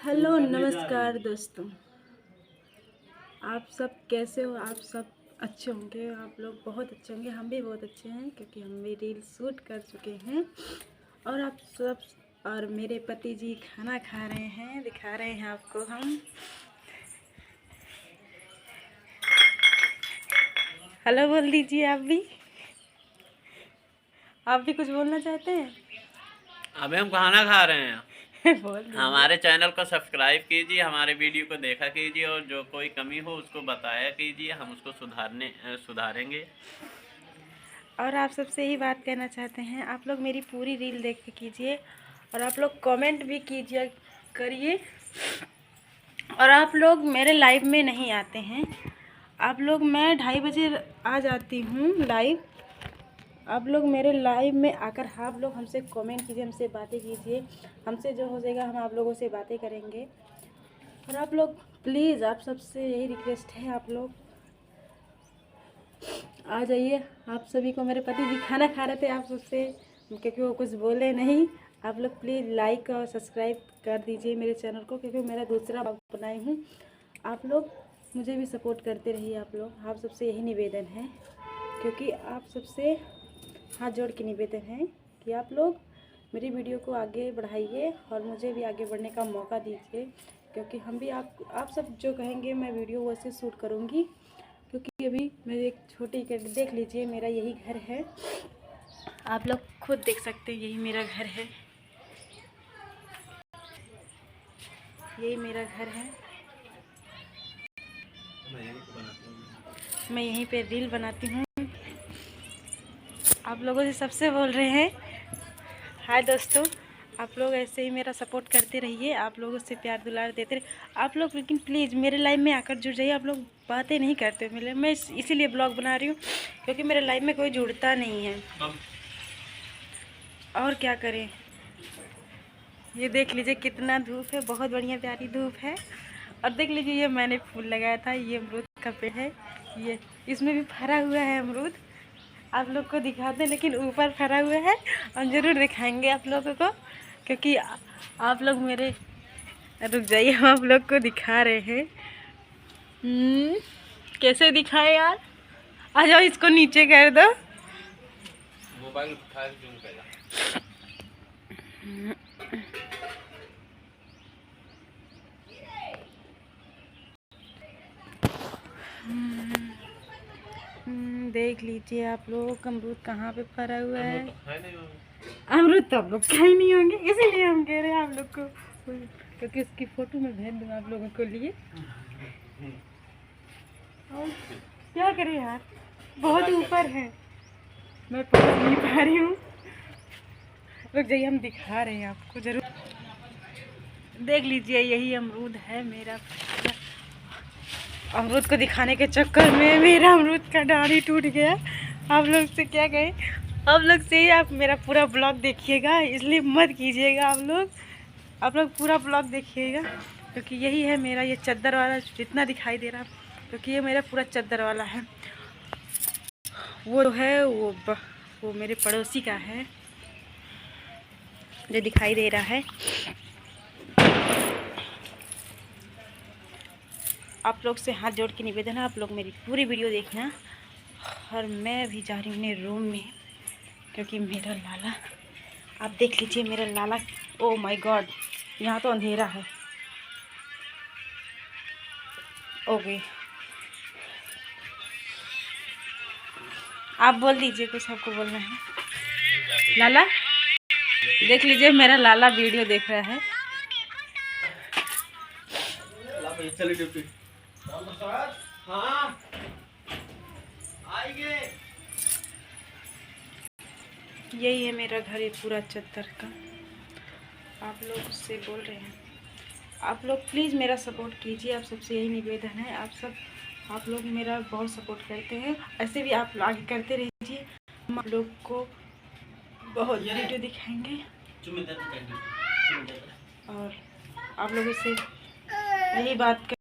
Hello नमस्कार दोस्तों, आप सब कैसे हो। आप सब अच्छे होंगे, आप लोग बहुत अच्छे होंगे। हम भी बहुत अच्छे हैं क्योंकि हम भी रील शूट कर चुके हैं। और आप सब और मेरे पति जी खाना खा रहे हैं, दिखा रहे हैं आपको हम। हेलो बोल दीजिए। आप भी कुछ बोलना चाहते हैं? अभी हम खाना खा रहे हैं। बोल दीजिए। हमारे चैनल को सब्सक्राइब कीजिए, हमारे वीडियो को देखा कीजिए और जो कोई कमी हो उसको बताया कीजिए, हम उसको सुधारेंगे। और आप सबसे यही बात कहना चाहते हैं, आप लोग मेरी पूरी रील देख के कीजिए और आप लोग कमेंट भी कीजिए करिए। और आप लोग मेरे लाइव में नहीं आते हैं। आप लोग, मैं 2:30 बजे आ जाती हूँ लाइव। आप लोग मेरे लाइव में आकर आप लोग हमसे कमेंट कीजिए, हमसे बातें कीजिए। हमसे जो हो जाएगा हम आप लोगों से बातें करेंगे। और आप लोग प्लीज़, आप सबसे यही रिक्वेस्ट है, आप लोग आ जाइए। आप सभी को, मेरे पति जी खाना खा रहे थे, आप सबसे क्योंकि वो कुछ बोले नहीं। आप लोग प्लीज़ लाइक और सब्सक्राइब कर दीजिए मेरे चैनल को, क्योंकि मेरा दूसरा ब्लॉग बनाई हूँ। आप लोग मुझे भी सपोर्ट करते रहिए। आप सबसे यही निवेदन है, क्योंकि आप सबसे हाथ जोड़ के निवेदन है कि आप लोग मेरी वीडियो को आगे बढ़ाइए और मुझे भी आगे बढ़ने का मौका दीजिए। क्योंकि हम भी आप सब जो कहेंगे मैं वीडियो वैसे शूट करूँगी। क्योंकि अभी मेरे एक छोटी देख लीजिए, मेरा यही घर है। आप लोग खुद देख सकते हैं, यही मेरा घर है। यही मेरा घर है। मैं यहीं पे रील बनाती हूँ। आप लोगों से सबसे बोल रहे हैं हाय दोस्तों, आप लोग ऐसे ही मेरा सपोर्ट करते रहिए। आप लोगों से प्यार दुलार देते रहिए आप लोग। लेकिन प्लीज़ मेरे लाइव में आकर जुड़ जाइए। आप लोग बातें नहीं करते मेरे, मैं इसीलिए ब्लॉग बना रही हूँ क्योंकि मेरे लाइव में कोई जुड़ता नहीं है। और क्या करें। ये देख लीजिए कितना धूप है, बहुत बढ़िया प्यारी धूप है। और देख लीजिए ये मैंने फूल लगाया था, ये अमरूद का पेड़ है। ये इसमें भी फरा हुआ है अमरूद। आप लोग को दिखाते हैं लेकिन ऊपर फरा हुआ है। और ज़रूर दिखाएंगे आप लोगों को, क्योंकि आप लोग मेरे, रुक जाइए, हम आप लोग को दिखा रहे हैं। कैसे दिखाए यार? आ जाओ, इसको नीचे कर दो। मोबाइल उठा के जूम कर। देख लीजिए आप लोग अमरूद कहाँ पे फरा हुआ है। अमरूद तो आप लोग खाए नहीं होंगे, इसीलिए हम कह रहे हैं आप लोग को, क्योंकि उसकी फोटो मैं भेज दूँगा आप लोगों को लिए। और क्या करें यार, बहुत ऊपर है, मैं पहुँच नहीं पा रही हूँ। रुक जाइए, हम दिखा रहे हैं आपको जरूर। देख लीजिए यही अमरूद है मेरा। अमरूद को दिखाने के चक्कर में मेरा अमरूद का डाली टूट गया। आप लोग से क्या कहें, आप लोग से ही आप मेरा पूरा ब्लॉग देखिएगा, इसलिए मत कीजिएगा आप लोग पूरा ब्लॉग देखिएगा। क्योंकि यही है मेरा ये चद्दर वाला जितना दिखाई दे रहा, क्योंकि ये मेरा पूरा चद्दर वाला है। वो है वो मेरे पड़ोसी का है जो दिखाई दे रहा है। आप लोग से हाथ जोड़ के निवेदन है, आप लोग मेरी पूरी वीडियो देखना। और मैं भी जा रही हूँ अपने रूम में, क्योंकि मेरा लाला, आप देख लीजिए मेरा लाला। ओ माय गॉड, यहाँ तो अंधेरा है। ओके, आप बोल दीजिए, कुछ आपको बोलना है। लाला, देख लीजिए मेरा लाला वीडियो देख रहा है। हाँ आएंगे। यही है मेरा घर, ये पूरा चद्दर का। आप लोग से बोल रहे हैं, आप लोग प्लीज़ मेरा सपोर्ट कीजिए। आप सबसे यही निवेदन है। आप लोग मेरा बहुत सपोर्ट करते हैं, ऐसे भी आप आगे करते रहिए। हम आप लोग को बहुत वीडियो दिखाएंगे और आप लोगों से यही बात